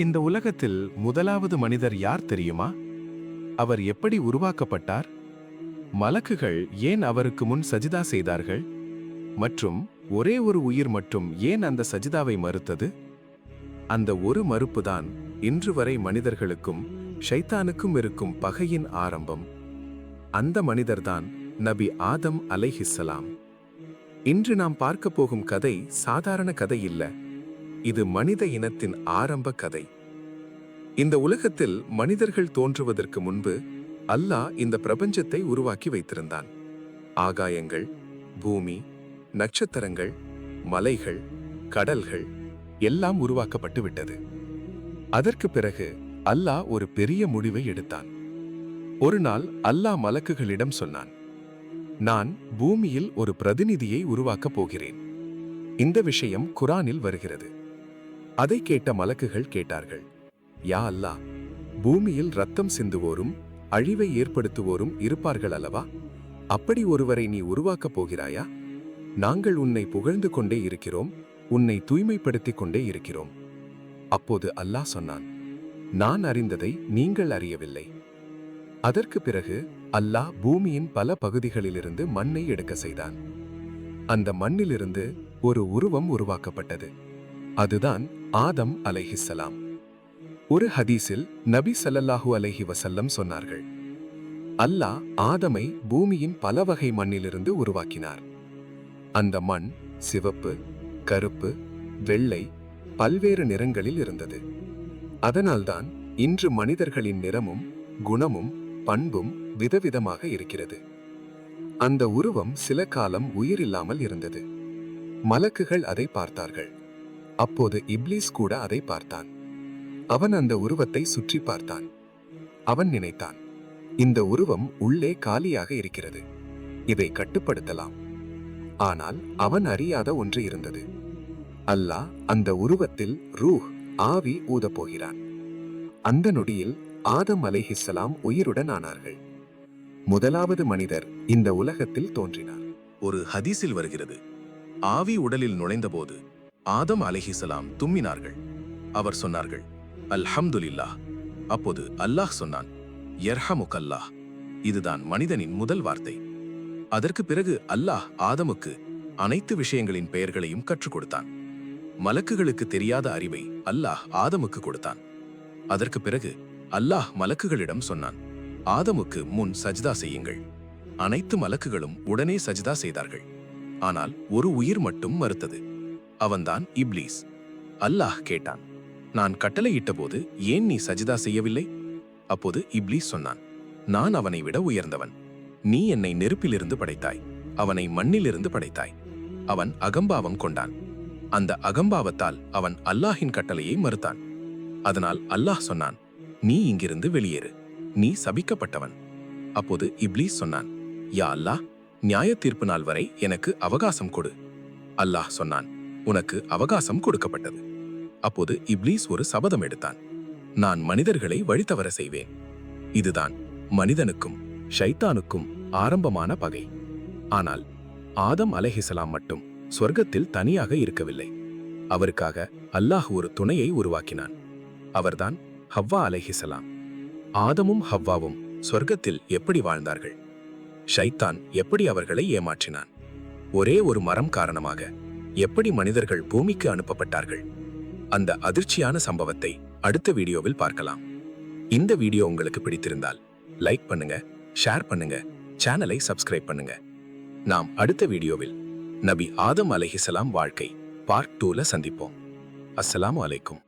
இந்த உலகத்தில் முதலாவது மனிதர் யார் தெரியுமா? அவர் எப்படி உருவாக்கப்பட்டார்? மலக்குகள் ஏன் அவருக்கு முன் சஜிதா செய்தார்கள்? மற்றும் ஒரே ஒரு உயிர் மட்டும் ஏன் அந்த சஜிதாவை மறுத்தது? அந்த ஒரு மறுப்புதான் இன்று வரை மனிதர்களுக்கும் ஷைத்தானுக்கும் இருக்கும் பகையின் ஆரம்பம். அந்த மனிதர்தான் நபி ஆதம் அலைஹிஸ்ஸலாம். இன்று நாம் பார்க்க போகும் கதை சாதாரண கதை இல்ல. இது மனித இனத்தின் ஆரம்ப கதை. இந்த உலகத்தில் மனிதர்கள் தோன்றுவதற்கு முன்பு அல்லாஹ் இந்த பிரபஞ்சத்தை உருவாக்கி வைத்திருந்தான். ஆகாயங்கள், பூமி, நட்சத்திரங்கள், மலைகள், கடல்கள் எல்லாம் உருவாக்கப்பட்டு விட்டது. அதற்கு பிறகு அல்லாஹ் ஒரு பெரிய முடிவை எடுத்தான். ஒரு நாள் அல்லாஹ் மலக்குகளிடம் சொன்னான், நான் பூமியில் ஒரு பிரதிநிதியை உருவாக்கப் போகிறேன். இந்த விஷயம் குரானில் வருகிறது. அதை கேட்ட மலக்குகள் கேட்டார்கள், யா அல்லாஹ், பூமியில் ரத்தம் சிந்துவோரும் அழிவை ஏற்படுத்துவோரும் இருப்பார்கள் அல்லவா? அப்படி ஒருவரை நீ உருவாக்கப் போகிறாயா? நாங்கள் உன்னை புகழ்ந்து கொண்டே இருக்கிறோம், உன்னை தூய்மைப்படுத்திக் கொண்டே இருக்கிறோம். அப்போது அல்லாஹ் சொன்னான், நான் அறிந்ததை நீங்கள் அறியவில்லை. அதற்கு பிறகு அல்லாஹ் பூமியின் பல பகுதிகளிலிருந்து மண்ணை எடுக்க செய்தான். அந்த மண்ணிலிருந்து ஒரு உருவம் உருவாக்கப்பட்டது. அதுதான் ஆதம் அலைஹிஸ்ஸலாம். ஒரு ஹதீஸில் நபி ஸல்லல்லாஹு அலைஹி வஸல்லம் சொன்னார்கள், அல்லாஹ் ஆதமை பூமியின் பல வகை மண்ணிலிருந்து உருவாக்கினார். அந்த மண் சிவப்பு, கருப்பு, வெள்ளை, பல்வேறு நிறங்களில் இருந்தது. அதனால்தான் இன்று மனிதர்களின் நிறமும் குணமும் பண்பும் விதவிதமாக இருக்கிறது. அந்த உருவம் சில காலம் உயிரில்லாமல் இருந்தது. மலக்குகள் அதை பார்த்தார்கள். அப்போது இப்லீஸ் கூட அதை பார்த்தான். அவன் அந்த உருவத்தை சுற்றி பார்த்தான். அவன் நினைத்தான், இந்த உருவம் உள்ளே காலியாக இருக்கிறது, இதை கட்டுப்படுத்தலாம். ஆனால் அவன் அறியாத ஒன்று இருந்தது. அல்லாஹ் அந்த உருவத்தில் ரூஹ், ஆவி ஊதப் போகிறான். அந்த நொடியில் ஆதம் அலைஹிஸ்ஸலாம் உயிருடன் ஆனார்கள். முதலாவது மனிதர் இந்த உலகத்தில் தோன்றினார். ஒரு ஹதீஸில் வருகிறது, ஆவி உடலில் நுழைந்தபோது ஆதம் அலைஹிஸ்ஸலாம் தும்மினார்கள். அவர் சொன்னார்கள், அல்ஹம்துலில்லாஹ். அப்போது அல்லாஹ் சொன்னான், யர்ஹமுக்கல்லாஹ். இதுதான் மனிதனின் முதல் வார்த்தை. அதற்கு பிறகு அல்லாஹ் ஆதமுக்கு அனைத்து விஷயங்களின் பெயர்களையும் கற்றுக் கொடுத்தான். மலக்குகளுக்கு தெரியாத அறிவை அல்லாஹ் ஆதமுக்கு கொடுத்தான். அதற்கு பிறகு அல்லாஹ் மலக்குகளிடம் சொன்னான், ஆதமுக்கு முன் சஜ்தா செய்யுங்கள். அனைத்து மலக்குகளும் உடனே சஜ்தா செய்தார்கள். ஆனால் ஒரு உயிர் மட்டும் மறுத்தது. அவன்தான் இப்லீஸ். அல்லாஹ் கேட்டான், நான் கட்டளையிட்ட போது ஏன் நீ சஜிதா செய்யவில்லை? அப்போது இப்லீஸ் சொன்னான், நான் அவனை விட உயர்ந்தவன். நீ என்னை நெருப்பிலிருந்து படைத்தாய், அவனை மண்ணிலிருந்து படைத்தாய். அவன் அகம்பாவம் கொண்டான். அந்த அகம்பாவத்தால் அவன் அல்லாஹின் கட்டளையை மறுத்தான். அதனால் அல்லாஹ் சொன்னான், நீ இங்கிருந்து வெளியேறு, நீ சபிக்கப்பட்டவன். அப்போது இப்லீஸ் சொன்னான், யா அல்லாஹ், நியாய தீர்ப்பு நாள் வரை எனக்கு அவகாசம் கொடு. அல்லாஹ் சொன்னான், உனக்கு அவகாசம் கொடுக்கப்பட்டது. அப்போது இப்லீஸ் ஒரு சபதம் எடுத்தான், நான் மனிதர்களை வழித்தவர செய்வேன். இதுதான் மனிதனுக்கும் ஷைத்தானுக்கும் ஆரம்பமான பகை. ஆனால் ஆதம் அலைஹிஸ்ஸலாம் மட்டும் சொர்க்கத்தில் தனியாக இருக்கவில்லை. அவருக்காக அல்லாஹ் ஒரு துணையை உருவாக்கினான். அவர்தான் ஹவ்வா அலைஹிஸ்ஸலாம். ஆதமும் ஹவ்வாவும் சொர்க்கத்தில் எப்படி வாழ்ந்தார்கள்? ஷைத்தான் எப்படி அவர்களை ஏமாற்றினான்? ஒரே ஒரு மரம் காரணமாக எப்படி மனிதர்கள் பூமிக்கு அனுப்பப்பட்டார்கள்? அந்த அதிர்ச்சியான சம்பவத்தை அடுத்த வீடியோவில் பார்க்கலாம். இந்த வீடியோ உங்களுக்கு பிடித்திருந்தால் லைக் பண்ணுங்க, ஷேர் பண்ணுங்க, சேனலை சப்ஸ்கிரைப் பண்ணுங்க. நாம் அடுத்த வீடியோவில் நபி ஆதம் அலைஹிஸ்ஸலாம் வாழ்க்கை பார்ட் 2ல சந்திப்போம். அஸ்ஸலாமு அலைக்கும்.